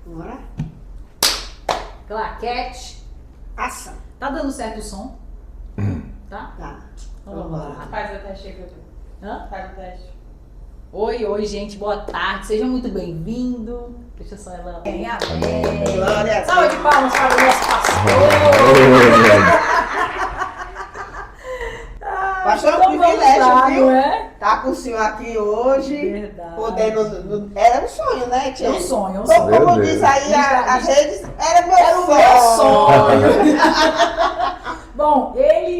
Bora. Claquete. Ação. Tá dando certo o som? Tá? Tá. Então vamos lá. Faz o teste aí, Hã? Faz o teste. Oi, gente, boa tarde. Seja muito bem-vindo. Deixa só ela. Amém. Glória a Deus. Salve de palmas para o nosso pastor. Pastor, é um Então vamos privilégio, lá, viu? não é? Tá com o senhor aqui hoje. Verdade. Podendo. Era um sonho, né, tia? É um sonho, é um Como, sonho. como Meu diz Deus. aí as redes, era meu Era o sonho. meu sonho. Bom,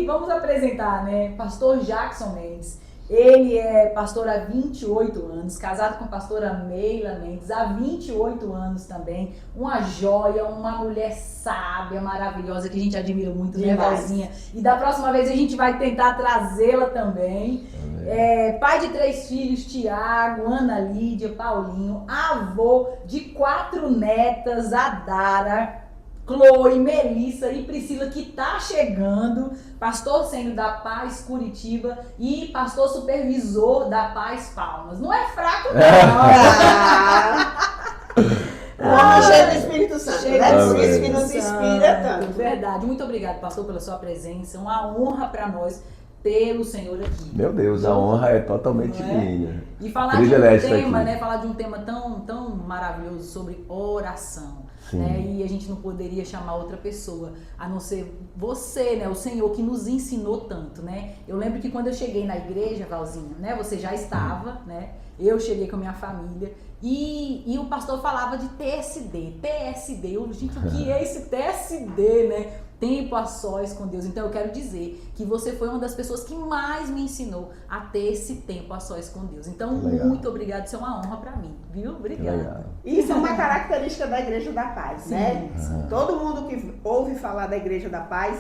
vamos apresentar, né? Pastor Jackson Mendes. Ele é pastor há 28 anos, casado com a pastora Meila Mendes há 28 anos também. Uma joia, uma mulher sábia, maravilhosa, que a gente admira muito, né, Demais. Valzinha? E da próxima vez a gente vai tentar trazê-la também. Pai de 3 filhos, Tiago, Ana Lídia, Paulinho, avô de 4 netas, Adara, Chloe, Melissa e Priscila, que tá chegando, pastor sênior da Paz Curitiba e pastor supervisor da Paz Palmas. Não é fraco, não. Homem cheio do Espírito Santo, Cheio né? do Por isso que Espírito nos inspira tanto. Verdade. Muito obrigada, pastor, pela sua presença. Uma honra para nós ter o Senhor aqui. Meu Deus, a honra é totalmente Não é? minha. E falar Privilégio de um estar tema, aqui. né? Falar de um tema tão maravilhoso sobre oração. Sim. Né? E a gente não poderia chamar outra pessoa, a não ser você, né? O Senhor que nos ensinou tanto, né? Eu lembro que quando eu cheguei na igreja, Valzinha, né? Você já estava, né? Eu cheguei com a minha família e o pastor falava de TSD. Eu, gente, o que é esse TSD, né? Tempo a sós com Deus. Então eu quero dizer que você foi uma das pessoas que mais me ensinou a ter esse tempo a sós com Deus. Então, Legal. muito obrigada, isso é uma honra para mim, viu? Obrigada. Legal. Isso é uma característica da Igreja da Paz, Sim, né? sim. Todo mundo que ouve falar da Igreja da Paz,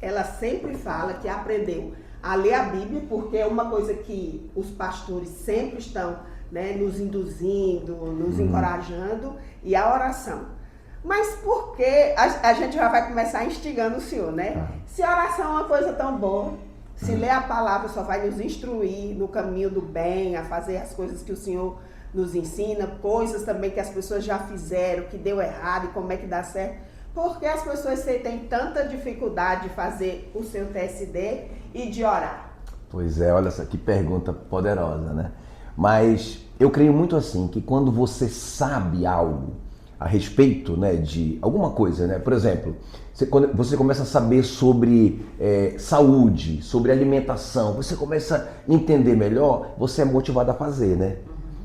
ela sempre fala que aprendeu a ler a Bíblia, porque é uma coisa que os pastores sempre estão, né, nos induzindo, nos encorajando, e a oração. Mas por que a gente já vai começar instigando o Senhor, né? Se a oração é uma coisa tão boa, se ler a palavra só vai nos instruir no caminho do bem, a fazer as coisas que o Senhor nos ensina, coisas também que as pessoas já fizeram, que deu errado e como é que dá certo. Por que as pessoas têm tanta dificuldade de fazer o seu TSD e de orar? Pois é, olha só que pergunta poderosa, né? Mas eu creio muito assim, que quando você sabe algo a respeito, né, de alguma coisa, né? Por exemplo, quando você começa a saber sobre saúde, sobre alimentação, você começa a entender melhor, você é motivado a fazer, né?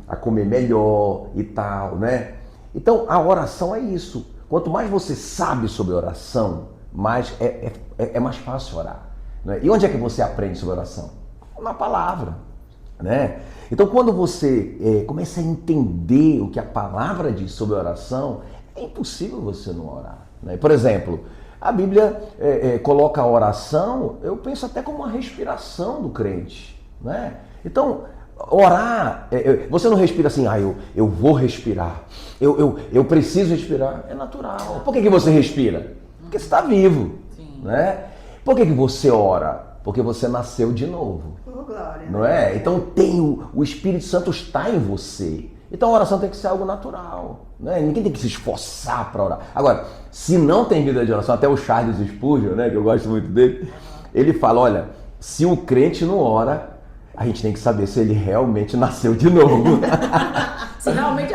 A comer melhor e tal, né? Então, a oração é isso. Quanto mais você sabe sobre oração, mais é mais fácil orar, né? E onde é que você aprende sobre oração? Na palavra, né? Então, quando você começa a entender o que a palavra diz sobre oração, é impossível você não orar, né? Por exemplo, a Bíblia coloca a oração, eu penso até como uma respiração do crente, né? Então, orar, você não respira assim, eu vou respirar, eu preciso respirar, é natural. Por que você respira? Porque você está vivo, Sim. né? Por que você ora? Porque você nasceu de novo. Oh, glória. Não é? Então o Espírito Santo está em você. Então a oração tem que ser algo natural, né? Ninguém tem que se esforçar para orar. Agora, se não tem vida de oração, até o Charles Spurgeon, né, que eu gosto muito dele, ele fala, olha, se o crente não ora, a gente tem que saber se ele realmente nasceu de novo. Se realmente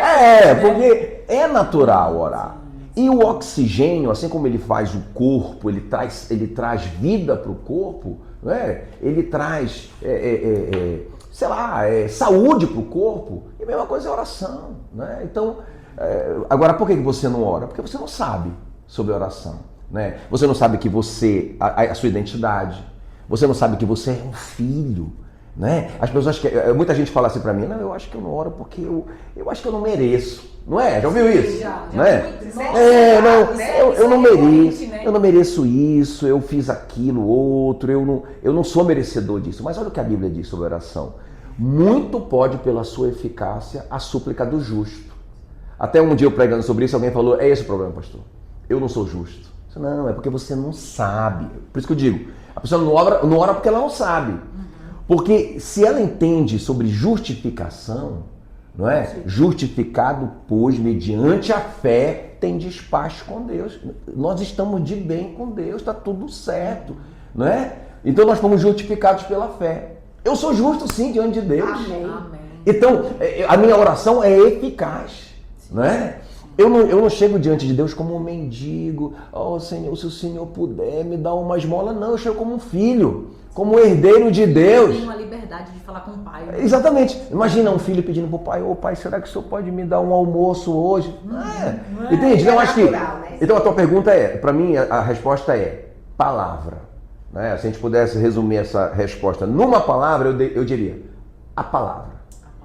Porque é natural orar. E o oxigênio, assim como ele faz o corpo, ele traz vida para o corpo, né? Ele traz, saúde para o corpo. E a mesma coisa é a oração, né? Então, agora por que você não ora? Porque você não sabe sobre oração, né? Você não sabe que a sua identidade, você não sabe que você é um filho, né? As pessoas muita gente fala assim para mim, não, eu acho que eu não oro porque eu acho que eu não mereço. Não é? Já ouviu isso? Já né? muito. Eu não mereço, Né? eu não mereço isso, eu fiz aquilo, outro, eu não sou merecedor disso. Mas olha o que a Bíblia diz sobre oração. Muito pode pela sua eficácia a súplica do justo. Até um dia eu pregando sobre isso, alguém falou, é esse o problema, pastor, eu não sou justo. Não, é porque você não sabe. Por isso que eu digo, a pessoa não ora porque ela não sabe. Porque se ela entende sobre justificação, não é? Justificado, pois, mediante a fé, tem despacho com Deus. Nós estamos de bem com Deus, está tudo certo, não é? Então nós fomos justificados pela fé. Eu sou justo sim diante de Deus. Amém. Amém. Então, a minha oração é eficaz, não é? Eu não chego diante de Deus como um mendigo. Oh, Senhor, se o Senhor puder me dar uma esmola. Não, eu chego como um filho, como um herdeiro de Deus. Tem uma liberdade de falar com o pai. Né? Exatamente. Imagina um filho pedindo pro pai: ô pai, será que o senhor pode me dar um almoço hoje? Entende? Então, acho que. Então, a tua pergunta é, para mim, a resposta é palavra. Né? Se a gente pudesse resumir essa resposta numa palavra, eu diria a palavra.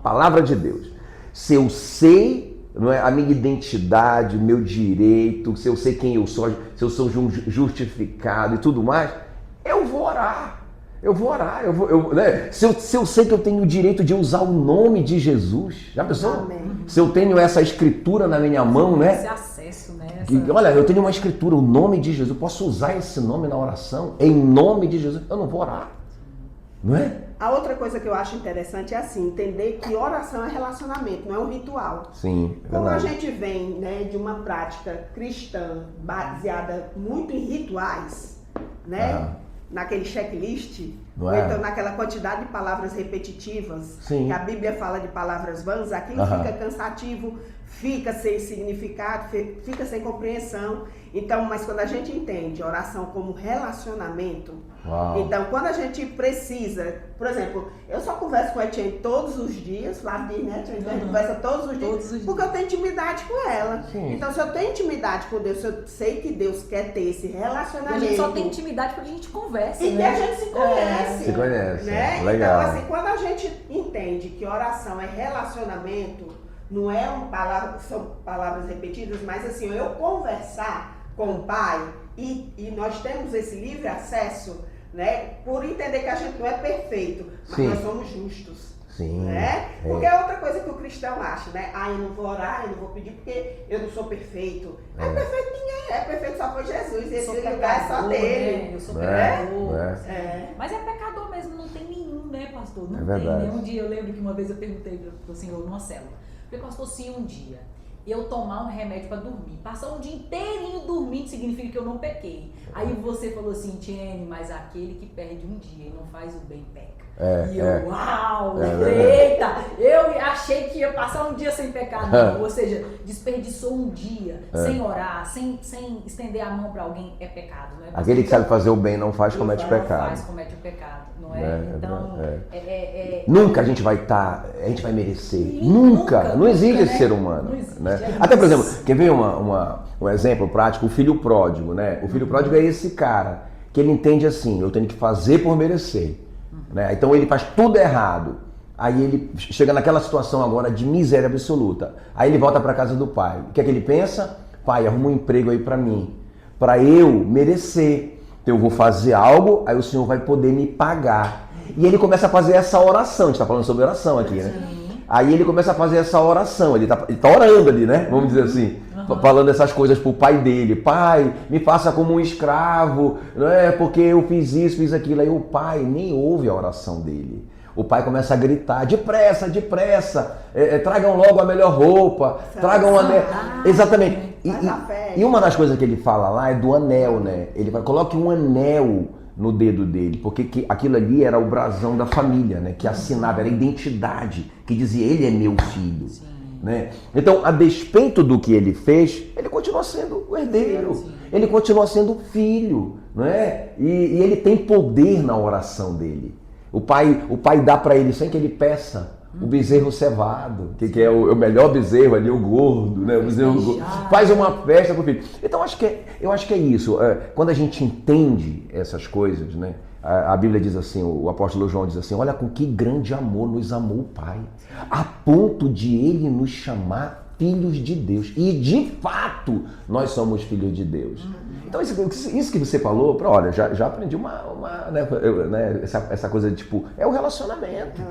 Palavra de Deus. Se eu sei, não é, a minha identidade, o meu direito, se eu sei quem eu sou, se eu sou justificado e tudo mais, eu vou orar. Né? Se eu sei que eu tenho o direito de usar o nome de Jesus, já pensou? Amém. Se eu tenho essa escritura na minha mão, né? Esse acesso, né? Olha, eu tenho uma escritura, o nome de Jesus, eu posso usar esse nome na oração, em nome de Jesus, eu não vou orar, não é? A outra coisa que eu acho interessante é assim, entender que oração é relacionamento, não é um ritual. Sim, é Como a verdade. gente vem, né, de uma prática cristã baseada muito em rituais, né? Naquele checklist, Não ou é? então naquela quantidade de palavras repetitivas, Sim. que a Bíblia fala de palavras vãs, aquilo fica cansativo, fica sem significado, fica sem compreensão. Então, mas quando a gente entende oração como relacionamento, Uau. então quando a gente precisa, por exemplo, eu só converso com a Etienne todos os dias, Flávio diz, né? A gente conversa todos os dias, porque eu tenho intimidade com ela. Sim. Então, se eu tenho intimidade com Deus, se eu sei que Deus quer ter esse A relacionamento. gente só tem intimidade porque a gente conversa, E que né? a gente se conhece. Se conhece, Né? legal. Então, assim, quando a gente entende que oração é relacionamento, não é são palavras repetidas, mas assim, eu conversar com o Pai e nós temos esse livre acesso, né? Por entender que a gente não é perfeito, mas Sim. nós somos justos. Sim. Né? Porque é outra coisa que o cristão acha, né? Ah, eu não vou orar, eu não vou pedir porque eu não sou perfeito. É perfeito ninguém é, perfeito só foi Jesus, esse lugar é só dele. Né? Eu sou É, pecador. É. Mas é pecador mesmo, não tem nenhum, né, pastor? Não É tem verdade. nenhum dia. Eu lembro que uma vez eu perguntei para o senhor numa célula. Falei, pastor, se um dia eu tomar um remédio para dormir, passar um dia inteirinho dormindo significa que eu não pequei. Aí você falou assim, Tiene, mas aquele que perde um dia e não faz o bem peca. E eu, uau, eita, eu achei que ia passar um dia sem pecado, não. Ou seja, desperdiçou um dia sem orar, sem estender a mão para alguém, é pecado, não é? Aquele que sabe fazer o bem não faz, comete Não pecado. faz, comete o pecado, não é? Então, Nunca a gente vai merecer. Sim, Nunca. Não existe né? esse ser humano. Não existe, Né? é Até, por isso. exemplo, quer ver um exemplo prático? O filho pródigo, né? O filho pródigo é esse cara que ele entende assim, eu tenho que fazer por merecer. Né? Então ele faz tudo errado. Aí ele chega naquela situação agora de miséria absoluta. Aí ele volta para casa do pai. O que é que ele pensa? Pai, arruma um emprego aí para mim, para eu merecer. Então eu vou fazer algo, aí o Senhor vai poder me pagar. E ele começa a fazer essa oração. A gente está falando sobre oração aqui, né? Aí ele começa a fazer essa oração. Ele tá orando ali, né? Vamos dizer assim. Falando essas coisas pro pai dele. Pai, me faça como um escravo, não é? Porque eu fiz isso, fiz aquilo. Aí o pai nem ouve a oração dele. O pai começa a gritar, depressa, depressa, tragam logo a melhor roupa, tragam o anel. Exatamente. E uma das coisas que ele fala lá é do anel, né? Ele fala, coloque um anel no dedo dele, porque aquilo ali era o brasão da família, né? Que assinava, era a identidade, que dizia, ele é meu filho. Né? Então, a despeito do que ele fez, ele continua sendo o herdeiro, ele continua sendo filho, não é? E ele tem poder na oração dele. O pai dá para ele sem que ele peça o bezerro cevado, que é o melhor bezerro ali, o gordo, né? O bezerro gordo. Faz uma festa pro filho. Então eu acho que é isso. Quando a gente entende essas coisas, né? A Bíblia diz assim, o apóstolo João diz assim, olha com que grande amor nos amou o Pai, a ponto de Ele nos chamar filhos de Deus. E de fato, nós somos filhos de Deus. Então isso que você falou, olha, já aprendi essa coisa de tipo, é o relacionamento.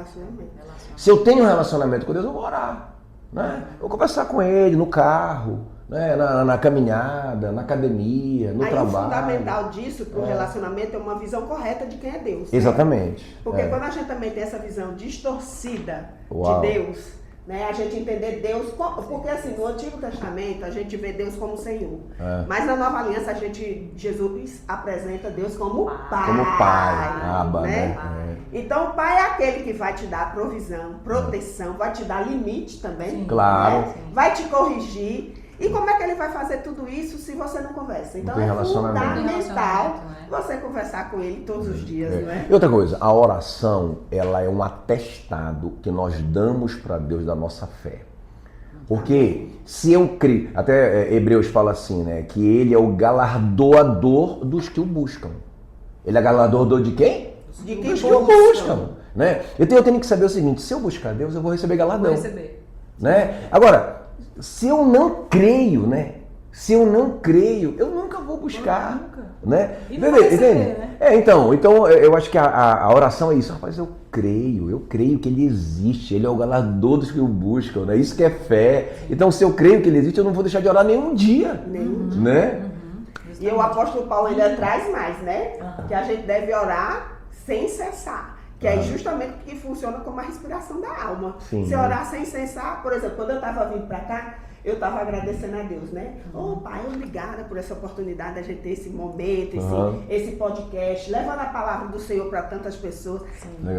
Se eu tenho um relacionamento com Deus, eu vou orar. Né? Eu vou conversar com Ele no carro, né? Na caminhada, na academia, no trabalho. O fundamental disso para o relacionamento é uma visão correta de quem é Deus. Exatamente. Né? Porque quando a gente também tem essa visão distorcida Uau. de Deus, né? A gente entender Deus, porque assim, no Antigo Testamento a gente vê Deus como Senhor, mas na Nova Aliança Jesus apresenta Deus como Pai. Como Pai, Abba, né? Então o Pai é aquele que vai te dar provisão, proteção, vai te dar limite também, Sim, claro. né? Vai te corrigir. E como é que ele vai fazer tudo isso se você não conversa? Então é fundamental você conversar com ele todos os dias, não é? E outra coisa, a oração, ela é um atestado que nós damos para Deus da nossa fé. Porque se eu creio, até Hebreus fala assim, né, que ele é o galardoador dos que o buscam. Ele é galardoador de quem? De quem dos que o buscam, né? Eu tenho que saber o seguinte, se eu buscar Deus, eu vou receber galardão. Vou receber. Né? Agora, se eu não creio, né? Se eu não creio, eu nunca vou buscar. Nunca. Né? E não vai receber, né? Então eu acho que a oração é isso. Rapaz, eu creio que ele existe. Ele é o galardoador dos que o buscam, né? Isso que é fé. Então, se eu creio que ele existe, eu não vou deixar de orar nenhum dia. Né? E o apóstolo Paulo ainda traz mais, né? Que a gente deve orar sem cessar. Que é justamente o que funciona como a respiração da alma. Sim. Se orar sem cessar, por exemplo, quando eu estava vindo para cá, eu estava agradecendo a Deus, né? Pai, obrigada por essa oportunidade de a gente ter esse momento, esse podcast, levando a palavra do Senhor para tantas pessoas.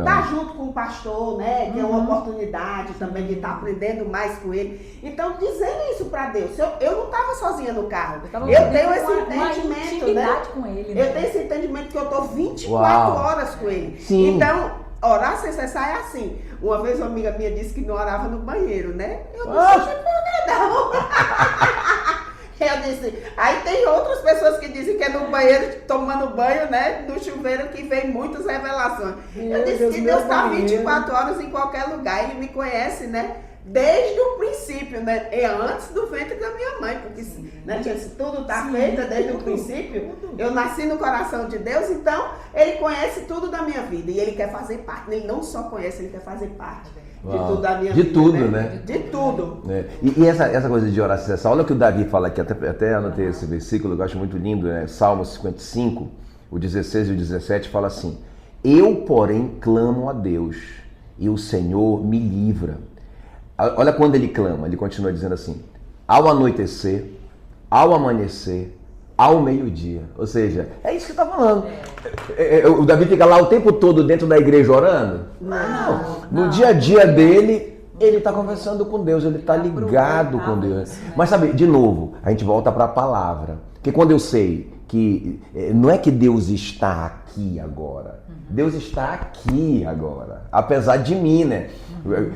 Tá junto com o pastor, né? Que é uma oportunidade também de estar aprendendo mais com ele. Então, dizendo isso para Deus, eu não estava sozinha no carro. Eu tenho esse entendimento, né? Com ele, né? Eu tenho esse entendimento que eu estou 24 horas com ele. Sim. Então, orar sem cessar é assim. Uma vez uma amiga minha disse que não orava no banheiro, né? Eu disse, por que não? Eu disse, aí tem outras pessoas que dizem que é no banheiro, tomando banho, né? No chuveiro, que vem muitas revelações. Eu disse que Deus está 24 horas em qualquer lugar, Ele me conhece, né? Desde o princípio, né? É antes do ventre da minha mãe, porque né, se tudo está feito desde o princípio, eu nasci no coração de Deus, então Ele conhece tudo da minha vida e Ele quer fazer parte. Ele não só conhece, Ele quer fazer parte de tudo da minha vida. De tudo, né? De tudo. E essa coisa de orar sem cessar, olha o que o Davi fala aqui, até anotei esse versículo, eu acho muito lindo, né? Salmo 55, o 16 e o 17 fala assim: eu, porém, clamo a Deus e o Senhor me livra. Olha quando ele clama, ele continua dizendo assim: ao anoitecer, ao amanhecer, ao meio-dia. Ou seja, é isso que está falando. O Davi fica lá o tempo todo dentro da igreja orando? Não. No dia a dia dele, ele está conversando com Deus, ele está ligado com Deus. Mas sabe, de novo, a gente volta para a palavra. Porque quando eu sei que não é que Deus está aqui agora, Deus está aqui agora, apesar de mim, né?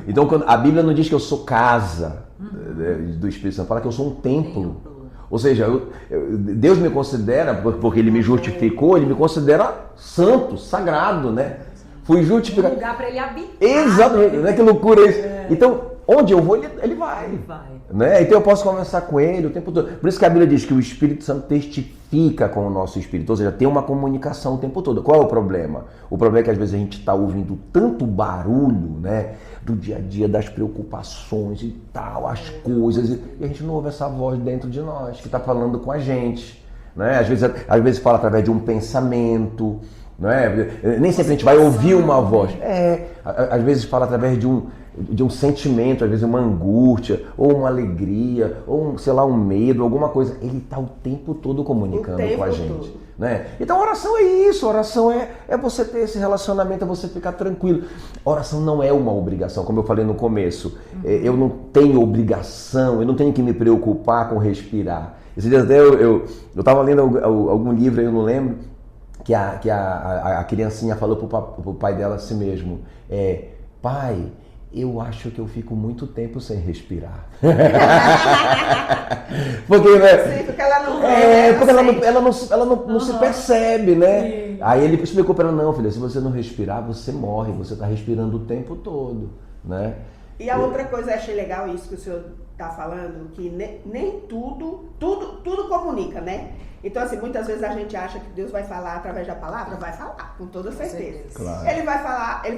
Então a Bíblia não diz que eu sou casa do Espírito Santo, fala que eu sou um templo. Ou seja, Deus me considera, porque Ele me justificou, Ele me considera santo, sagrado, né? Fui justificado. Um lugar para Ele habitar. Exatamente, né? Que loucura isso. Então, onde eu vou, ele vai. Ele vai. Né? Então eu posso conversar com ele o tempo todo. Por isso que a Bíblia diz que o Espírito Santo testifica com o nosso espírito, ou seja, tem uma comunicação o tempo todo. Qual é o problema? O problema é que às vezes a gente está ouvindo tanto barulho, né, do dia a dia, das preocupações e tal, as coisas, e a gente não ouve essa voz dentro de nós, que está falando com a gente. Né? Às vezes fala através de um pensamento, não é? Nem sempre a gente vai ouvir uma voz. Às vezes fala através de um sentimento, às vezes uma angústia, ou uma alegria, ou um medo, alguma coisa. Ele está o tempo todo comunicando com a gente. Né? Então oração é isso, oração é você ter esse relacionamento, é você ficar tranquilo. Oração não é uma obrigação, como eu falei no começo. Eu não tenho obrigação, eu não tenho que me preocupar com respirar. Esses dias até eu estava lendo algum livro, eu não lembro, que a criancinha falou pro pai dela assim mesmo, pai, eu acho que eu fico muito tempo sem respirar. Porque, né? Sim, porque ela não vê, porque ela não se percebe, né? Sim. Aí ele explicou para ela, não, filha, se você não respirar, você morre, você está respirando o tempo todo, né? E a outra coisa, eu achei legal isso que o senhor está falando, que nem tudo comunica, né? Então, assim, muitas vezes a gente acha que Deus vai falar através da palavra, vai falar, com toda certeza. Claro. Ele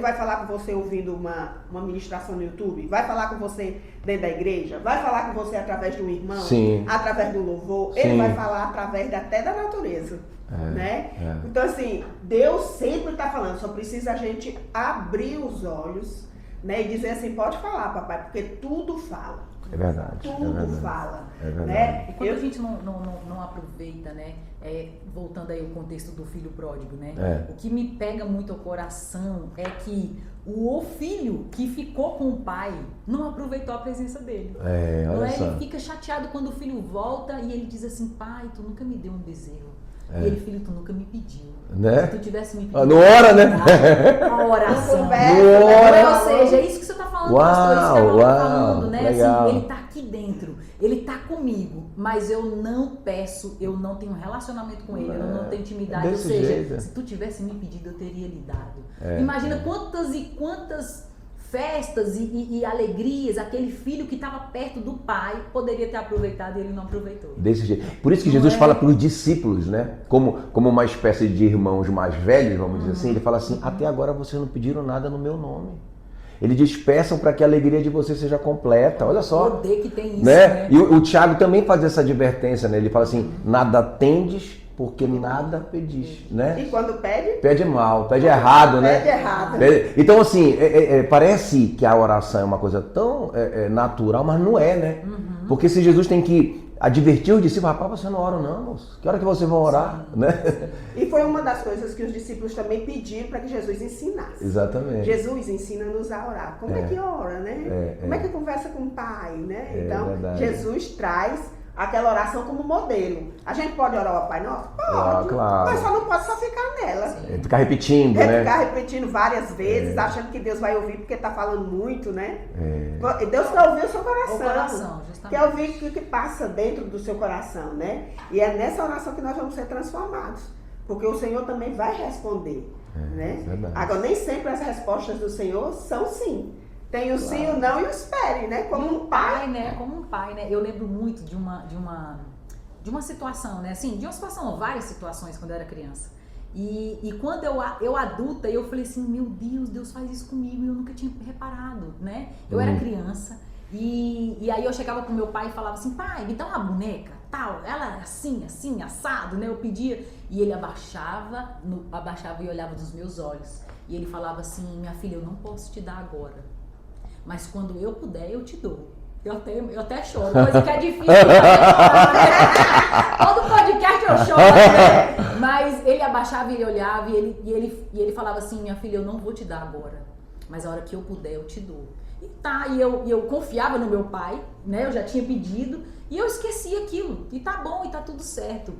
vai falar com você ouvindo uma ministração no YouTube, vai falar com você dentro da igreja, vai falar com você através de um irmão, Sim. através do louvor, Sim. ele vai falar através até da natureza. Né? Então, assim, Deus sempre está falando, só precisa a gente abrir os olhos né? E dizer assim, pode falar, papai, porque tudo fala. É verdade. Tudo é verdade. fala. É verdade. Né? E quando a gente não aproveita, né? Voltando aí ao contexto do filho pródigo, né? O que me pega muito ao coração é que o filho que ficou com o pai não aproveitou a presença dele. Olha só. Ele fica chateado quando o filho volta e ele diz assim, pai, tu nunca me deu um bezerro. E ele, filho, tu nunca me pediu. Né? Se tu tivesse me pedido. Não ora, né? A oração. Conversa, Ou seja, é isso que você está falando, Uau, pastor, isso que a Val tá uau, falando, né? legal. Assim, ele tá aqui dentro, ele tá comigo, mas eu não peço, eu não tenho relacionamento com ele, eu não tenho intimidade. Ou desse seja, jeito. se tu tivesse me pedido, eu teria lhe dado. Imagina quantas e quantas festas e alegrias aquele filho que estava perto do pai poderia ter aproveitado e ele não aproveitou. Desse jeito. Por isso que Jesus fala para os discípulos, né? Como uma espécie de irmãos mais velhos, vamos dizer assim, ele fala assim, até agora vocês não pediram nada no meu nome. Ele diz, peçam para que a alegria de vocês seja completa. Olha só. O poder que tem isso, né? né? E o Tiago também faz essa advertência, né? Ele fala assim, nada tendes porque nada pedis, né? E quando pede? Pede mal, pede errado, né? Pede errado. Então, assim, parece que a oração é uma coisa tão natural, mas não é, né? Porque se Jesus tem que advertir os discípulos, rapaz, você não ora não, moço. Que hora que vocês vão orar? Né? E foi uma das coisas que os discípulos também pediram para que Jesus ensinasse. Exatamente. Jesus ensina-nos a orar. Como é que ora, né? Como é que conversa com o Pai, né? Então, verdade. Jesus traz aquela oração como modelo. A gente pode orar ao Pai Nosso? Pode. Claro. Mas só não pode só ficar nela. Ficar repetindo, né? Ficar repetindo várias vezes, achando que Deus vai ouvir porque está falando muito, né? Deus quer ouvir o seu coração. O coração, justamente. Quer ouvir o que passa dentro do seu coração, né? E é nessa oração que nós vamos ser transformados. Porque o Senhor também vai responder, né? Verdade. Agora, nem sempre as respostas do Senhor são sim. Tem o sim, o não e o espere, né? Como um pai. né? Como um pai, né? Eu lembro muito de uma situação, né? Assim, de uma situação, várias situações quando eu era criança. E quando eu adulta, eu falei assim, meu Deus, Deus faz isso comigo e eu nunca tinha reparado, né? Eu era criança e aí eu chegava pro meu pai e falava assim, pai, me dá uma boneca, tal, ela assim, assim, assado, né? Eu pedia e ele abaixava e olhava nos meus olhos e ele falava assim, minha filha, eu não posso te dar agora. Mas quando eu puder, eu te dou. Eu até choro, coisa que é difícil. Todo podcast eu choro, né? Mas ele abaixava e ele olhava e ele falava assim, minha filha, eu não vou te dar agora. Mas a hora que eu puder, eu te dou. E eu confiava no meu pai, né? Eu já tinha pedido e eu esqueci aquilo. E tá bom, e tá tudo certo.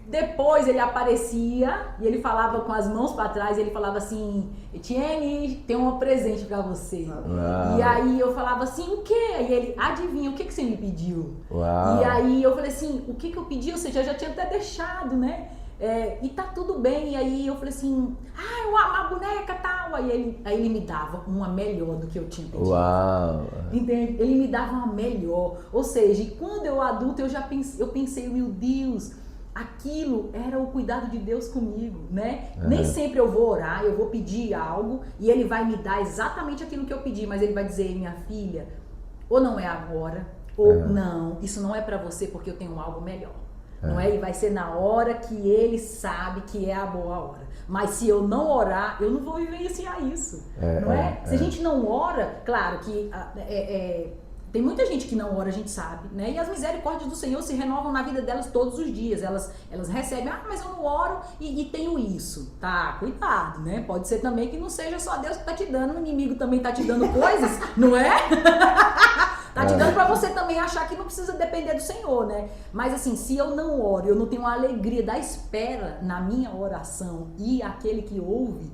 Depois ele aparecia e ele falava com as mãos para trás, ele falava assim, Etienne, tem um presente para você. Uau. E aí eu falava assim, o quê? E ele, adivinha, o que você me pediu? Uau. E aí eu falei assim, o que eu pedi? Ou seja, eu já tinha até deixado, né? E tá tudo bem. E aí eu falei assim, uma boneca tal. Aí ele me dava uma melhor do que eu tinha pedido. Uau. Entende? Ele me dava uma melhor. Ou seja, quando eu adulto, eu pensei, meu Deus, aquilo era o cuidado de Deus comigo, né? Nem sempre eu vou orar, eu vou pedir algo e ele vai me dar exatamente aquilo que eu pedi, mas ele vai dizer, minha filha, ou não é agora, ou não, isso não é pra você porque eu tenho algo melhor. Não é? E vai ser na hora que ele sabe que é a boa hora. Mas se eu não orar, eu não vou vivenciar isso. Não é? Se a gente não ora, claro que tem muita gente que não ora, a gente sabe, né? E as misericórdias do Senhor se renovam na vida delas todos os dias. Elas recebem, mas eu não oro e tenho isso. Tá, cuidado, né? Pode ser também que não seja só Deus que tá te dando, o inimigo também tá te dando coisas, não é? Tá te dando pra você também achar que não precisa depender do Senhor, né? Mas assim, se eu não oro, eu não tenho a alegria da espera na minha oração e aquele que ouve,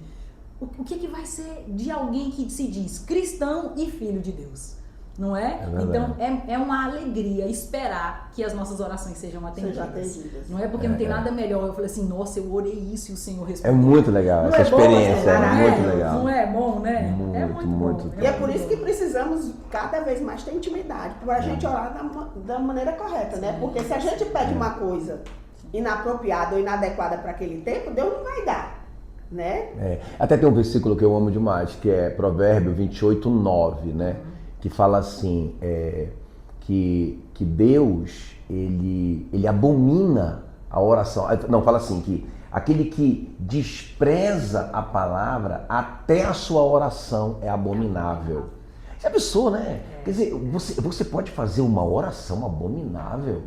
o que vai ser de alguém que se diz cristão e filho de Deus? Não é? Então é uma alegria esperar que as nossas orações sejam atendidas. Não é porque não tem nada melhor. Eu falei assim, nossa, eu orei isso e o Senhor respondeu. É muito legal essa experiência, é muito legal. Não é bom, né? Muito bom. E é por isso que precisamos cada vez mais ter intimidade, para a gente orar da maneira correta, né? Porque se a gente pede uma coisa inapropriada ou inadequada para aquele tempo, Deus não vai dar. Né? Até tem um versículo que eu amo demais, que é Provérbio 28:9, né? Que fala assim, que Deus, ele abomina A oração, não, fala assim, que aquele que despreza a palavra, até a sua oração é abominável. Já pensou, né? Quer dizer, você pode fazer uma oração abominável,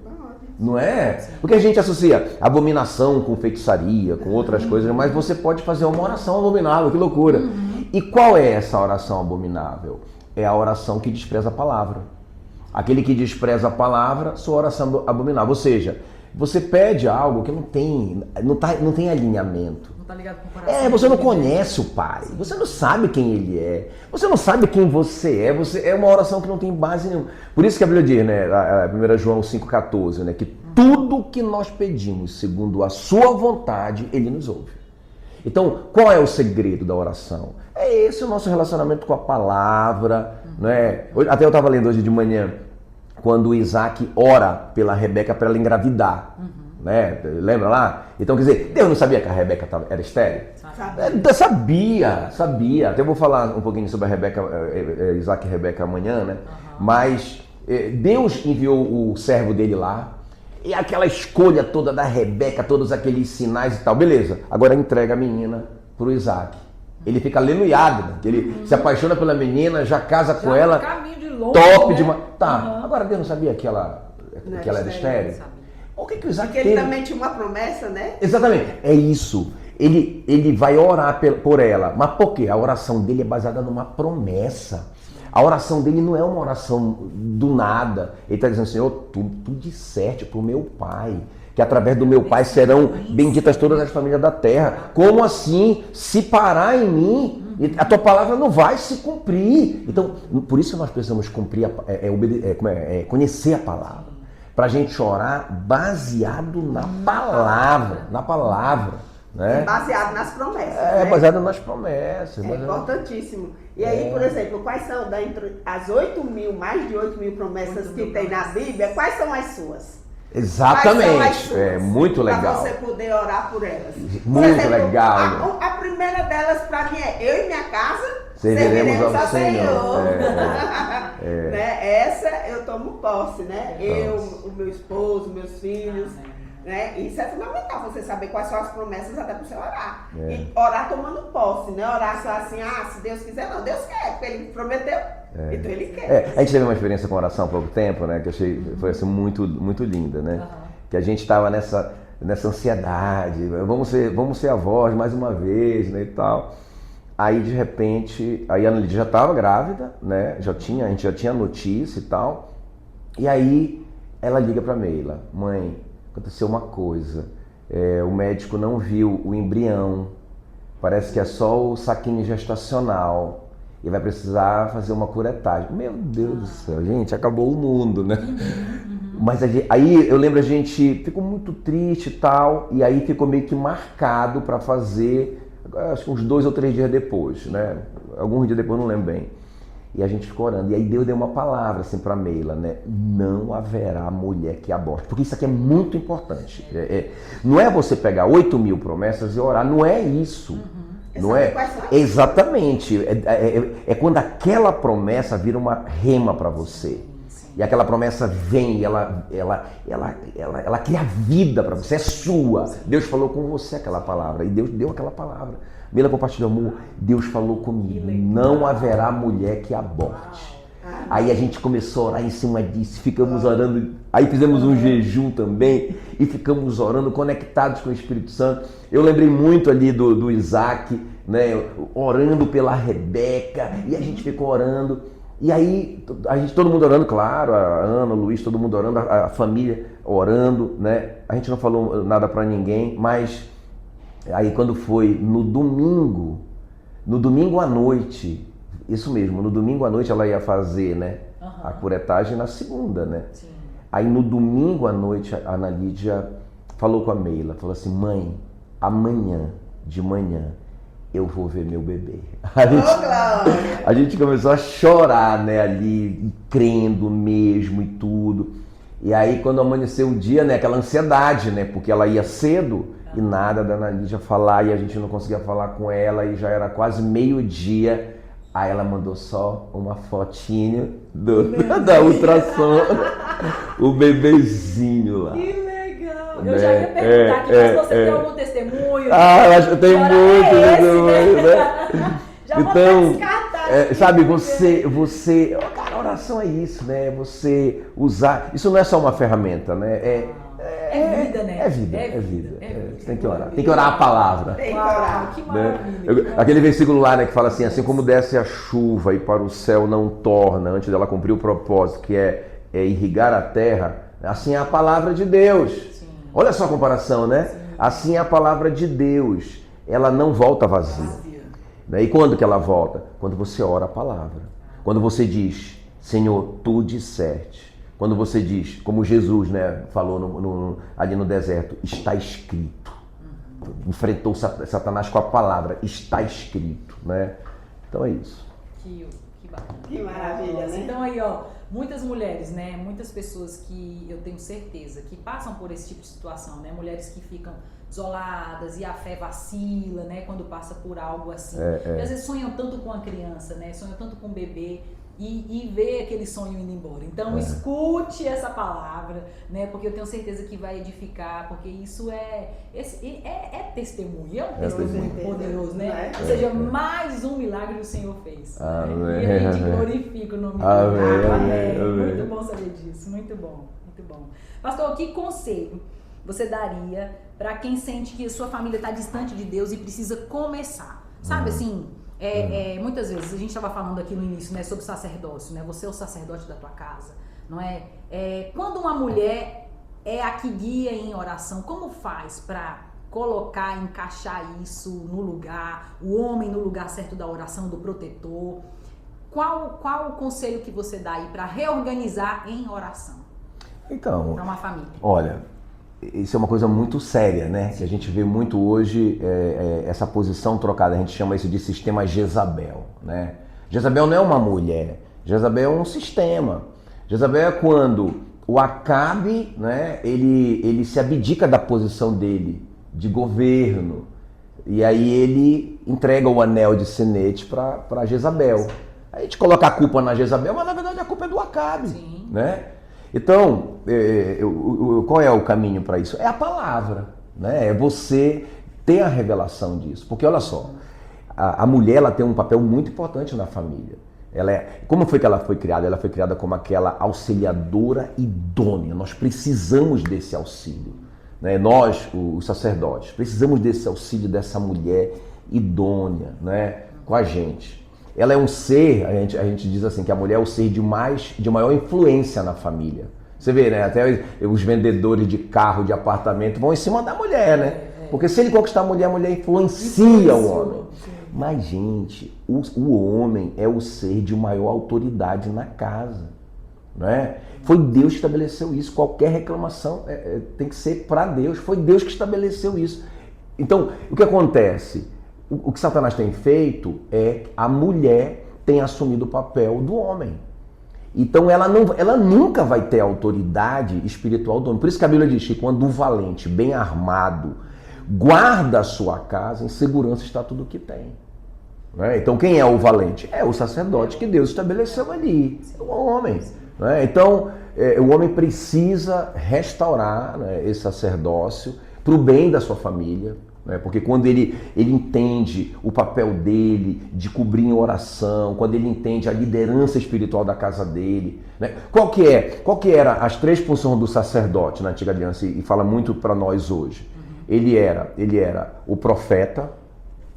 não é? Porque a gente associa abominação com feitiçaria, com outras coisas, mas você pode fazer uma oração abominável, que loucura. E qual é essa oração abominável? É a oração que despreza a palavra. Aquele que despreza a palavra, sua oração abominável. Ou seja, você pede algo que não tem alinhamento. Não tá ligado com o coração. Você não conhece o Pai, você não sabe quem Ele é, você não sabe quem você é uma oração que não tem base nenhuma. Por isso que a Bíblia diz, né, a 1 João 5,14, né, que tudo que nós pedimos segundo a sua vontade, Ele nos ouve. Então, qual é o segredo da oração? É esse o nosso relacionamento com a palavra, né? Até eu estava lendo hoje de manhã, quando o Isaac ora pela Rebeca para ela engravidar, né? Lembra lá? Então, quer dizer, Deus não sabia que a Rebeca era estéril? Sabia. Até eu vou falar um pouquinho sobre a Rebeca, Isaac e Rebeca amanhã, né? Mas Deus enviou o servo dele lá, e aquela escolha toda da Rebeca, todos aqueles sinais e tal, beleza. Agora entrega a menina pro Isaac. Ele fica aleluiado, né? Que ele se apaixona pela menina, já casa com ela. Caminho de longe, top né? demais. Tá, agora Deus não sabia que ela era estéril? Por que o Isaac Porque ele também tinha uma promessa, né? Exatamente, é isso. Ele vai orar por ela. Mas por quê? A oração dele é baseada numa promessa. A oração dele não é uma oração do nada. Ele está dizendo, Senhor, tu disseste para o meu Pai, que através do meu Pai serão benditas todas as famílias da terra. Como assim? Se parar em mim, a tua palavra não vai se cumprir. Então, por isso nós precisamos cumprir, conhecer a palavra. Para a gente orar baseado na palavra. Né? Baseado nas promessas. Né? Baseado nas promessas. É importantíssimo. E aí, por exemplo, quais são as 8 mil, mais de 8 mil promessas que tem na Bíblia, quais são as suas? Exatamente, muito legal. Para você poder orar por elas. Muito exemplo, legal. A primeira delas para mim é: eu e minha casa serviremos ao Senhor. Né? Essa eu tomo posse, né? Eu, o meu esposo, meus filhos. Né? Isso é fundamental, você saber quais são as promessas até para você orar. E orar tomando posse, né? Orar só assim, se Deus quiser, não, Deus quer, porque Ele prometeu, então Ele quer. A gente teve uma experiência com oração há pouco tempo, né? Que eu achei foi assim, muito, muito linda, né? Que a gente estava nessa ansiedade, vamos ser avós mais uma vez, né? E tal. Aí de repente, a Ana Lídia já estava grávida, né? A gente já tinha notícia e tal. E aí ela liga para Meila: mãe, aconteceu uma coisa, o médico não viu o embrião, parece que é só o saquinho gestacional e vai precisar fazer uma curetagem. Meu Deus do céu, gente, acabou o mundo, né? Mas aí eu lembro, a gente ficou muito triste e tal, e aí ficou meio que marcado para fazer, acho que uns 2 ou 3 dias depois, né? Alguns dias depois, não lembro bem. E a gente ficou orando. E aí Deus deu uma palavra assim para Meila, né? Não haverá mulher que aborte. Porque isso aqui é muito importante. Não é você pegar 8 mil promessas e orar. Não é isso. Não é? Exatamente. É quando aquela promessa vira uma rema para você. E aquela promessa vem e ela cria vida para você. É sua. Deus falou com você aquela palavra. E Deus deu aquela palavra. Meila compartilhou, amor, Deus falou comigo, não haverá mulher que aborte. Aí a gente começou a orar em cima disso, ficamos orando, aí fizemos um jejum também e ficamos orando, conectados com o Espírito Santo. Eu lembrei muito ali do Isaac, né, orando pela Rebeca, e a gente ficou orando. E aí, todo mundo orando, claro, a Ana, o Luiz, todo mundo orando, a família orando, né? A gente não falou nada para ninguém, mas aí quando foi no domingo à noite, isso mesmo, no domingo à noite ela ia fazer, né, a curetagem na segunda, né? Sim. Aí no domingo à noite a Ana Lídia falou com a Meila, falou assim: mãe, amanhã de manhã eu vou ver meu bebê. A gente começou a chorar, né, ali, crendo mesmo e tudo. E aí quando amanheceu o dia, né, aquela ansiedade, né, porque ela ia cedo e nada da Ana Lídia falar, e a gente não conseguia falar com ela, e já era quase meio-dia. Aí ela mandou só uma fotinho da ultrassom, o bebezinho lá. Que legal! eu já ia perguntar aqui, mas você tem algum testemunho? Eu acho que tem muito testemunho, né? Já então, descartar, sabe, você... Cara, oração é isso, né? Você usar... Isso não é só uma ferramenta, né? É vida, né? É vida. Você tem que orar. Tem que orar a palavra. Tem que orar. Que maravilha. Aquele versículo lá, né, que fala assim como desce a chuva e para o céu não torna, antes dela cumprir o propósito, que é irrigar a terra, assim é a palavra de Deus. Sim. Olha só a comparação, né? Sim. Assim é a palavra de Deus. Ela não volta vazia. Né? E quando que ela volta? Quando você ora a palavra. Quando você diz, Senhor, tu disseste. Quando você diz, como Jesus, né, falou ali no deserto, está escrito. Enfrentou Satanás com a palavra, está escrito, né? Então é isso. Que bacana. Que maravilha, né? Então aí, ó, muitas mulheres, né, muitas pessoas que eu tenho certeza que passam por esse tipo de situação, né, mulheres que ficam isoladas e a fé vacila, né, quando passa por algo assim. E às vezes sonham tanto com a criança, né, sonham tanto com o bebê. E ver aquele sonho indo embora. Então, escute essa palavra, né? Porque eu tenho certeza que vai edificar, porque isso é testemunho, é um testemunho poderoso, né? Ou seja, mais um milagre que o Senhor fez. Né? E a gente glorifica o nome dele. Amém. Muito bom saber disso, muito bom. Pastor, que conselho você daria para quem sente que a sua família está distante de Deus e precisa começar? Sabe assim... muitas vezes, a gente estava falando aqui no início, né, sobre sacerdócio, né, você é o sacerdote da tua casa, não é? Quando uma mulher é a que guia em oração, como faz para colocar, encaixar isso no lugar, o homem no lugar certo da oração, do protetor? Qual o conselho que você dá aí para reorganizar em oração? Então, para uma família? Olha, isso é uma coisa muito séria, né? Que a gente vê muito hoje, essa posição trocada, a gente chama isso de sistema Jezabel, né? Jezabel não é uma mulher, Jezabel é um sistema. Jezabel é quando o Acabe, né, ele se abdica da posição dele, de governo, e aí ele entrega o anel de sinete para Jezabel. Aí a gente coloca a culpa na Jezabel, mas na verdade a culpa é do Acabe, né? Então, qual é o caminho para isso? É a palavra, né? É você ter a revelação disso. Porque olha só, a mulher ela tem um papel muito importante na família. Como foi que ela foi criada? Ela foi criada como aquela auxiliadora idônea. Nós precisamos desse auxílio, né? Nós, os sacerdotes, precisamos desse auxílio dessa mulher idônea, né? Com a gente. Ela é um ser, a gente diz assim, que a mulher é o ser de maior influência na família. Você vê, né? Até os vendedores de carro, de apartamento vão em cima da mulher, né? Porque se ele conquistar a mulher influencia o homem. Mas, gente, o homem é o ser de maior autoridade na casa, né? Foi Deus que estabeleceu isso. Qualquer reclamação tem que ser para Deus. Foi Deus que estabeleceu isso. Então, o que acontece? O que Satanás tem feito é a mulher tem assumido o papel do homem. Então ela nunca vai ter a autoridade espiritual do homem. Por isso que a Bíblia diz que quando o valente, bem armado, guarda a sua casa, em segurança está tudo o que tem. Né? Então quem é o valente? É o sacerdote que Deus estabeleceu ali, o homem. Né? Então o homem precisa restaurar, né, esse sacerdócio para o bem da sua família. Porque quando ele entende o papel dele de cobrir em oração, quando ele entende a liderança espiritual da casa dele, né? Qual que era as 3 funções do sacerdote na Antiga Aliança e fala muito para nós hoje? Ele era o profeta,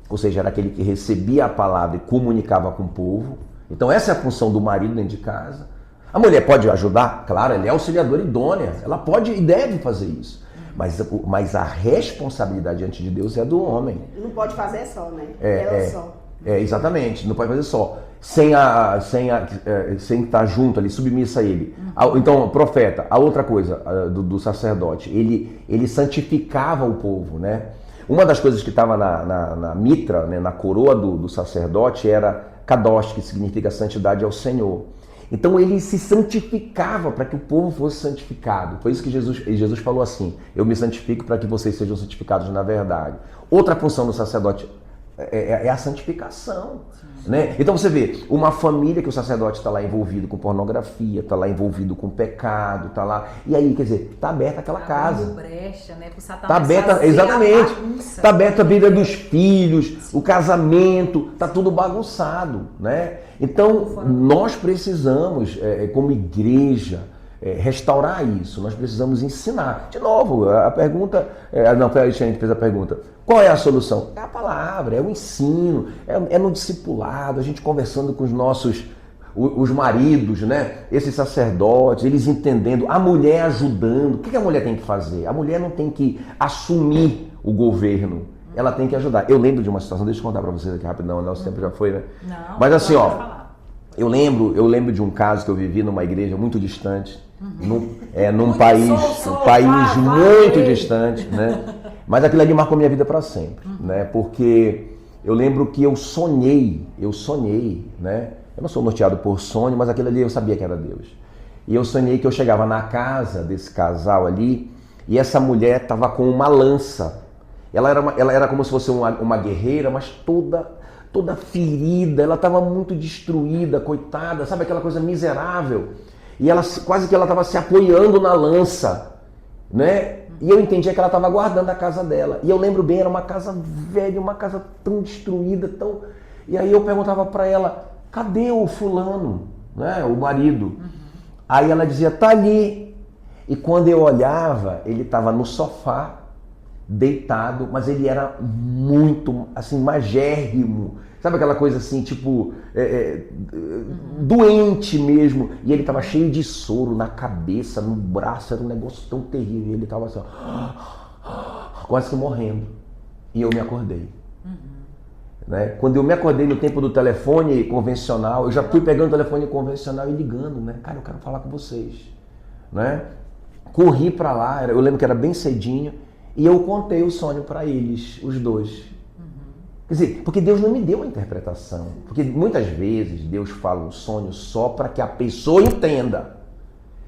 ou seja, era aquele que recebia a palavra e comunicava com o povo. Então essa é a função do marido dentro de casa. A mulher pode ajudar? Claro, ela é auxiliadora idônea, ela pode e deve fazer isso. Mas a responsabilidade diante de Deus é do homem. Não pode fazer só, né? Ela só. Exatamente, não pode fazer só. Sem estar junto ali, submissa a ele. Então, profeta, a outra coisa do sacerdote, ele santificava o povo, né? Uma das coisas que estava na mitra, né, na coroa do sacerdote, era kadosh, que significa santidade ao Senhor. Então ele se santificava para que o povo fosse santificado. Foi isso que Jesus falou assim: eu me santifico para que vocês sejam santificados na verdade. Outra função do sacerdote é a santificação. Né? Então você vê, uma família que o sacerdote está lá envolvido com pornografia, está lá envolvido com pecado, está lá. E aí, quer dizer, está aberta aquela casa. Brecha, né? Está aberta, exatamente. Está aberta a vida dos filhos, o casamento, está tudo bagunçado. Né? Então, nós precisamos, como igreja, restaurar isso. Nós precisamos ensinar. De novo, a pergunta... não, foi a Alexandre que fez a pergunta. Qual é a solução? É a palavra, é o ensino, é no discipulado, a gente conversando com os maridos, né? Esses sacerdotes, eles entendendo, a mulher ajudando. O que a mulher tem que fazer? A mulher não tem que assumir o governo, ela tem que ajudar. Eu lembro de uma situação, deixa eu contar para vocês aqui rapidão, o nosso tempo já foi, né? Não, mas assim, ó, eu lembro de um caso que eu vivi numa igreja muito distante, num país muito distante, né? Mas aquilo ali marcou minha vida para sempre, né? Porque eu lembro que eu sonhei, né? Eu não sou norteado por sonho, mas aquilo ali eu sabia que era Deus. E eu sonhei que eu chegava na casa desse casal ali e essa mulher estava com uma lança. Ela era como se fosse uma guerreira, mas toda ferida, ela estava muito destruída, coitada, sabe aquela coisa miserável? E ela quase que ela estava se apoiando na lança, né? E eu entendia que ela estava guardando a casa dela. E eu lembro bem, era uma casa velha, uma casa tão destruída, tão... E aí eu perguntava para ela, cadê o fulano, né? O marido? Aí ela dizia, tá ali. E quando eu olhava, ele estava no sofá, deitado, mas ele era muito, assim, magérrimo. Sabe aquela coisa assim, tipo, doente mesmo. E ele estava cheio de soro na cabeça, no braço, era um negócio tão terrível. E ele estava assim, ó, quase que morrendo. E eu me acordei. Né? Quando eu me acordei no tempo do telefone convencional, eu já fui pegando o telefone convencional e ligando, né? Cara, eu quero falar com vocês. Né? Corri para lá, eu lembro que era bem cedinho, e eu contei o sonho para eles, os dois. Quer dizer, porque Deus não me deu uma interpretação. Porque muitas vezes Deus fala um sonho só para que a pessoa entenda.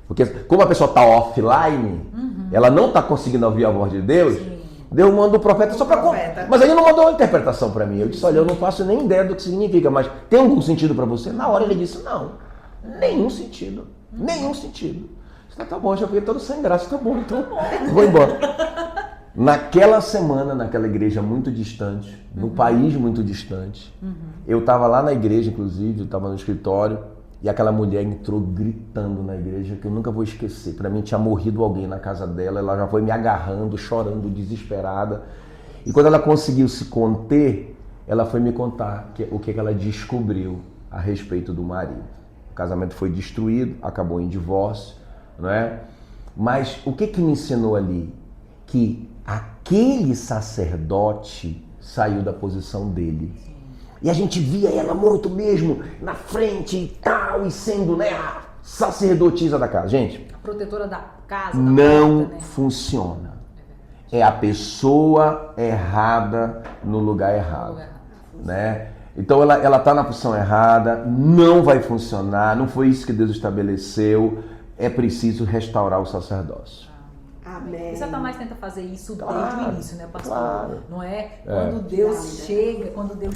Porque como a pessoa está offline, ela não está conseguindo ouvir a voz de Deus, Deus manda o profeta só para contar. Mas ele não mandou uma interpretação para mim. Eu disse, olha, eu não faço nem ideia do que significa, mas tem algum sentido para você? Na hora ele disse, não, nenhum sentido. Nenhum sentido. Tá bom, já fiquei todo sem graça, tá bom, então vou embora. Naquela semana, naquela igreja muito distante, num país muito distante, eu estava lá na igreja, inclusive, eu estava no escritório, e aquela mulher entrou gritando na igreja, que eu nunca vou esquecer. Para mim tinha morrido alguém na casa dela, ela já foi me agarrando, chorando, desesperada. E quando ela conseguiu se conter, ela foi me contar o que ela descobriu a respeito do marido. O casamento foi destruído, acabou em divórcio, não é? Mas o que me ensinou ali? Que aquele sacerdote saiu da posição dele. E a gente via ela muito mesmo na frente e tal, e sendo, né, a sacerdotisa da casa. Gente, a protetora da casa. Não porta, né? funciona. É a pessoa errada no lugar errado. Né? Então ela está na posição errada, não vai funcionar, não foi isso que Deus estabeleceu. É preciso restaurar o sacerdócio. Amém. E Satanás tenta fazer isso desde o início, né, pastor? Claro. Não é? Quando Deus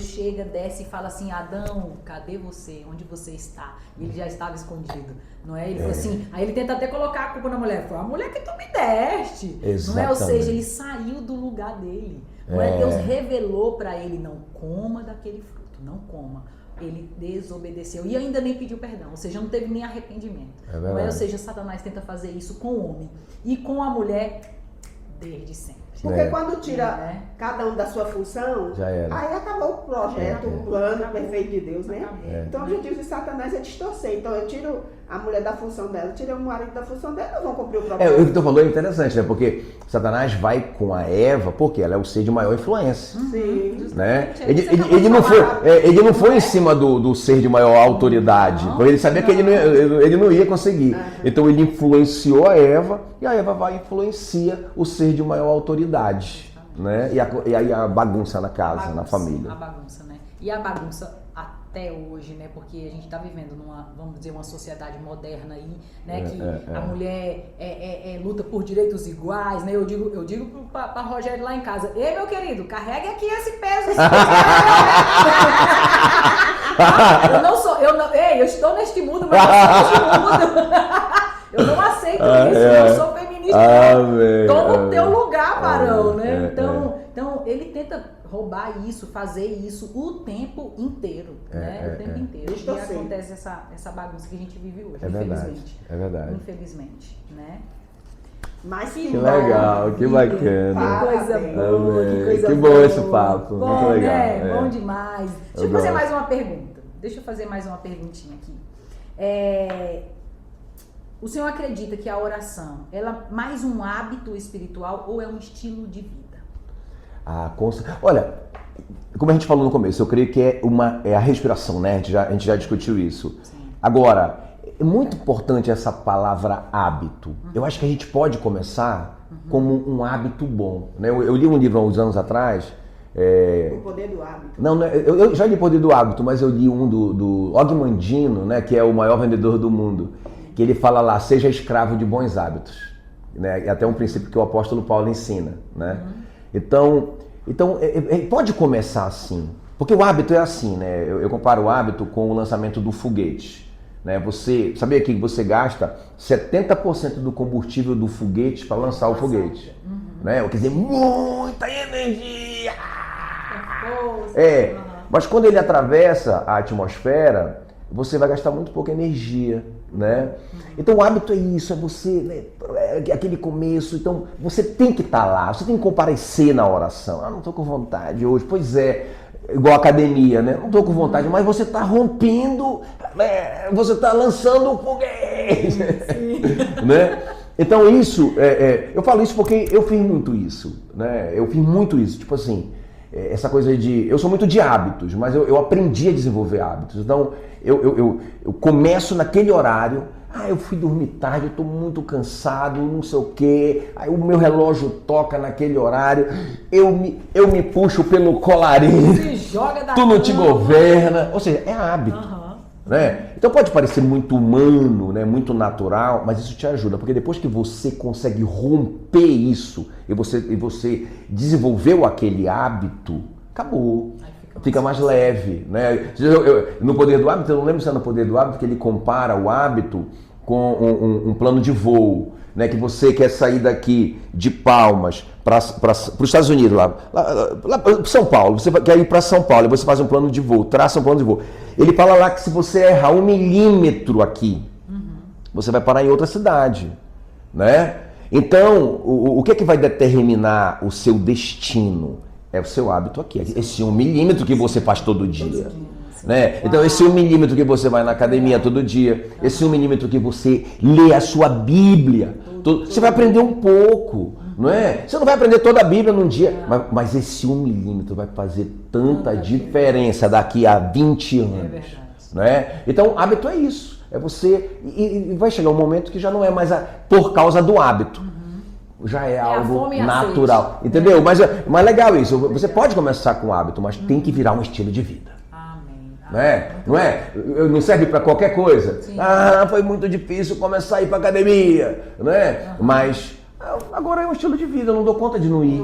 chega, desce e fala assim, Adão, cadê você? Onde você está? E ele já estava escondido, não é? Ele falou assim, aí ele tenta até colocar a culpa na mulher. Foi a mulher que tu me deste. Exatamente. Não é? Ou seja, ele saiu do lugar dele. Não é? Deus revelou para ele, não coma daquele fruto, não coma. Ele desobedeceu e ainda nem pediu perdão, ou seja, não teve nem arrependimento. Não é? Ou seja, Satanás tenta fazer isso com o homem e com a mulher desde sempre. Porque quando tira cada um da sua função, já era. Aí acabou o projeto, o plano perfeito de Deus, né? Então o objetivo de Satanás é distorcer. Então eu tiro a mulher da função dela, tiro o marido da função dela, eles vão cumprir o propósito. O que tu falou é interessante, né? Porque Satanás vai com a Eva, porque ela é o ser de maior influência. Sim. Né? Ele não foi em cima do ser de maior autoridade. Ele sabia que ele não ia conseguir. Então ele influenciou a Eva e a Eva vai e influencia o ser de maior autoridade. Né? E aí a bagunça na casa, na família. A bagunça, né? E a bagunça até hoje, né? Porque a gente está vivendo numa, vamos dizer, uma sociedade moderna aí, né? Que a mulher luta por direitos iguais, né? Eu digo para Rogério lá em casa: ei, meu querido, carregue aqui esse peso. Eu estou neste mundo, mas eu sou neste mundo. Eu não aceito isso, eu não sou feminista. Toma o teu lugar, varão, né? Então, ele tenta roubar isso, fazer isso o tempo inteiro, né? O tempo inteiro. E acontece essa bagunça que a gente vive hoje, infelizmente. É verdade. Infelizmente, né? Mas que legal, que bacana. Que coisa boa, que coisa que boa. Bom esse papo, bom, muito legal. Né? Bom demais. Deixa eu fazer mais uma pergunta. Deixa eu fazer mais uma perguntinha aqui. O senhor acredita que a oração, ela é mais um hábito espiritual ou é um estilo de vida? Olha, como a gente falou no começo, eu creio que é a respiração, né? A gente já discutiu isso. Sim. Agora, é muito importante essa palavra hábito. Eu acho que a gente pode começar como um hábito bom, né? Eu li um livro há uns anos atrás. O Poder do Hábito. Não, eu já li O Poder do Hábito, mas eu li um do Og Mandino, né? Que é o maior vendedor do mundo. Que ele fala lá: seja escravo de bons hábitos, né? É até um princípio que o apóstolo Paulo ensina, né? Então pode começar assim, porque o hábito é assim, né? Eu comparo o hábito com o lançamento do foguete, né? Você sabia que você gasta 70% do combustível do foguete para lançar o foguete, né? Quer dizer, muita energia. Mas quando ele atravessa a atmosfera, você vai gastar muito pouca energia, né? Então o hábito é isso, é você, né, aquele começo. Então você tem que estar lá, você tem que comparecer na oração. Não estou com vontade hoje. Pois é, igual academia, né? Não estou com vontade, mas você está rompendo, né? Você está lançando o foguete, né? Então isso, eu falo isso porque eu fiz muito isso, né? Eu fiz muito isso, tipo assim, essa coisa de... Eu sou muito de hábitos, mas eu aprendi a desenvolver hábitos. Então, eu começo naquele horário. Eu fui dormir tarde, eu estou muito cansado, não sei o quê. Aí o meu relógio toca naquele horário. Eu me puxo pelo colarinho. Se joga da Tu não te governa. Ou seja, é hábito. Né? Então pode parecer muito humano, né? Muito natural, mas isso te ajuda, porque depois que você consegue romper isso e você desenvolveu aquele hábito, acabou. Fica mais leve, né? No Poder do Hábito, eu não lembro se é no Poder do Hábito que ele compara o hábito com um plano de voo, né? Que você quer sair daqui de Palmas para os Estados Unidos, lá para São Paulo, você quer ir para São Paulo, e você faz um plano de voo, traça um plano de voo. Ele fala lá que se você errar 1 milímetro aqui, você vai parar em outra cidade, né? Então, o que é que vai determinar o seu destino? É o seu hábito aqui, esse 1 milímetro que você faz todo dia, né? Então esse 1 milímetro que você vai na academia todo dia, esse 1 milímetro que você lê a sua Bíblia, você vai aprender um pouco, não é? Você não vai aprender toda a Bíblia num dia, mas esse 1 milímetro vai fazer tanta diferença daqui a 20 anos, né? Então hábito é isso, é você, e vai chegar um momento que já não é mais por causa do hábito. Já é algo natural, entendeu? Mas legal isso, você pode começar com hábito, mas tem que virar um estilo de vida. Amém. Não é? Não serve para qualquer coisa. Sim. Foi muito difícil começar a ir para academia, né? Mas agora é um estilo de vida, eu não dou conta de não ir,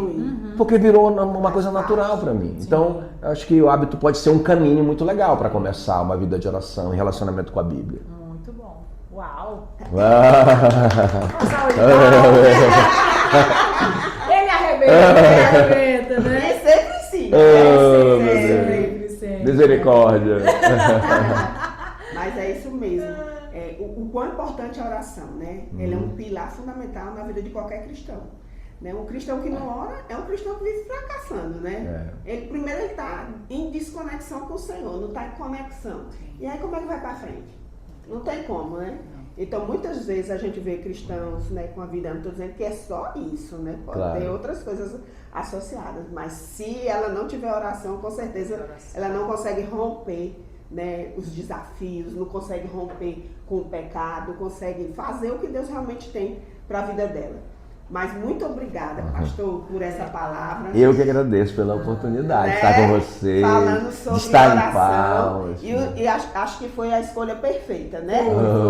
porque virou uma coisa natural para mim. Sim. Então, acho que o hábito pode ser um caminho muito legal para começar uma vida de oração e relacionamento com a Bíblia. Muito bom. Uau! Ele arrebenta, né? É sempre sim. Sempre. Misericórdia. Mas é isso mesmo. O quão importante é a oração, né? Ele é um pilar fundamental na vida de qualquer cristão. Né? Um cristão que não ora é um cristão que vive fracassando, né? Primeiro ele está em desconexão com o Senhor, não está em conexão. E aí como é que vai para frente? Não tem como, né? Então, muitas vezes a gente vê cristãos, né, com a vida, não estou dizendo que é só isso, né? Pode ter outras coisas associadas, mas se ela não tiver oração, com certeza ela não consegue romper, né, os desafios, não consegue romper com o pecado, consegue fazer o que Deus realmente tem para a vida dela. Mas muito obrigada, pastor, por essa palavra. Eu que agradeço pela oportunidade de estar com você, Falando sobre de estar oração. em Palmas. E acho que foi a escolha perfeita, né?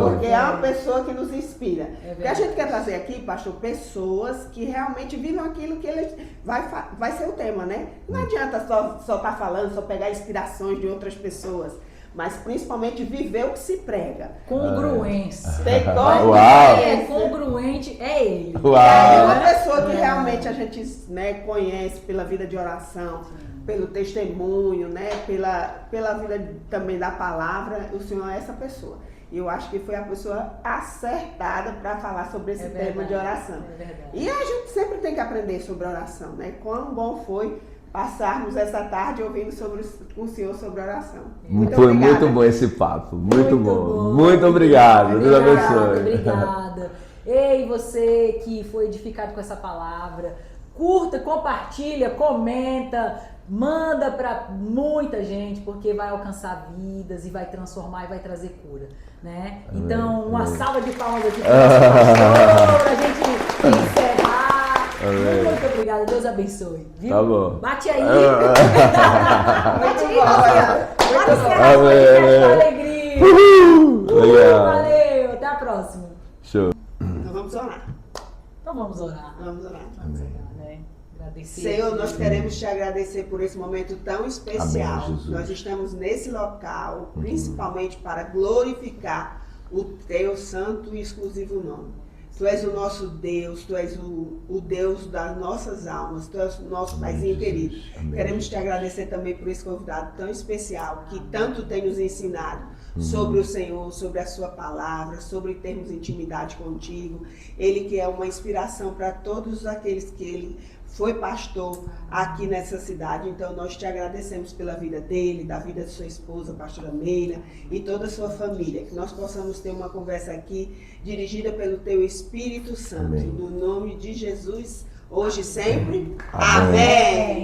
Porque é uma pessoa que nos inspira. Porque a gente quer trazer aqui, pastor, pessoas que realmente vivem aquilo que eles... Vai ser o tema, né? Não adianta só estar falando, só pegar inspirações de outras pessoas. Mas principalmente viver o que se prega. Congruência. Tem Uau. É congruente, é ele. Uau. É uma pessoa que realmente a gente, né, conhece pela vida de oração, pelo testemunho, né, pela vida também da palavra. O Senhor é essa pessoa. E eu acho que foi a pessoa acertada para falar sobre esse tema de oração. É verdade. E a gente sempre tem que aprender sobre oração, né? Quão bom foi passarmos essa tarde ouvindo com o Senhor sobre oração. Foi muito bom esse papo, muito bom. Muito obrigado, Deus abençoe. Obrigada. Ei, você que foi edificado com essa palavra, curta, compartilha, comenta, manda para muita gente, porque vai alcançar vidas e vai transformar e vai trazer cura, né? Então, uma salva de palmas aqui para o pastor, para a gente encerrar. Muito obrigada, Deus abençoe. Viu? Tá bom. Bate aí. Muito bom. Com alegria. Legal. Valeu, até a próxima. Show. Então vamos orar. Então vamos orar. Vamos orar. Amém. Né? Agradecer. Senhor, nós queremos te agradecer por esse momento tão especial. Amém, Jesus. Nós estamos nesse local, principalmente para glorificar o teu santo e exclusivo nome. Tu és o nosso Deus, Tu és o Deus das nossas almas, Tu és o nosso Paizinho querido. Queremos te agradecer também por esse convidado tão especial, que tanto tem nos ensinado sobre o Senhor, sobre a sua palavra, sobre termos intimidade contigo. Ele que é uma inspiração para todos aqueles que ele foi pastor aqui nessa cidade. Então nós te agradecemos pela vida dele, da vida de sua esposa, a pastora Meila, e toda a sua família. Que nós possamos ter uma conversa aqui dirigida pelo teu Espírito Santo. Amém. No nome de Jesus, hoje e sempre. Amém. Amém.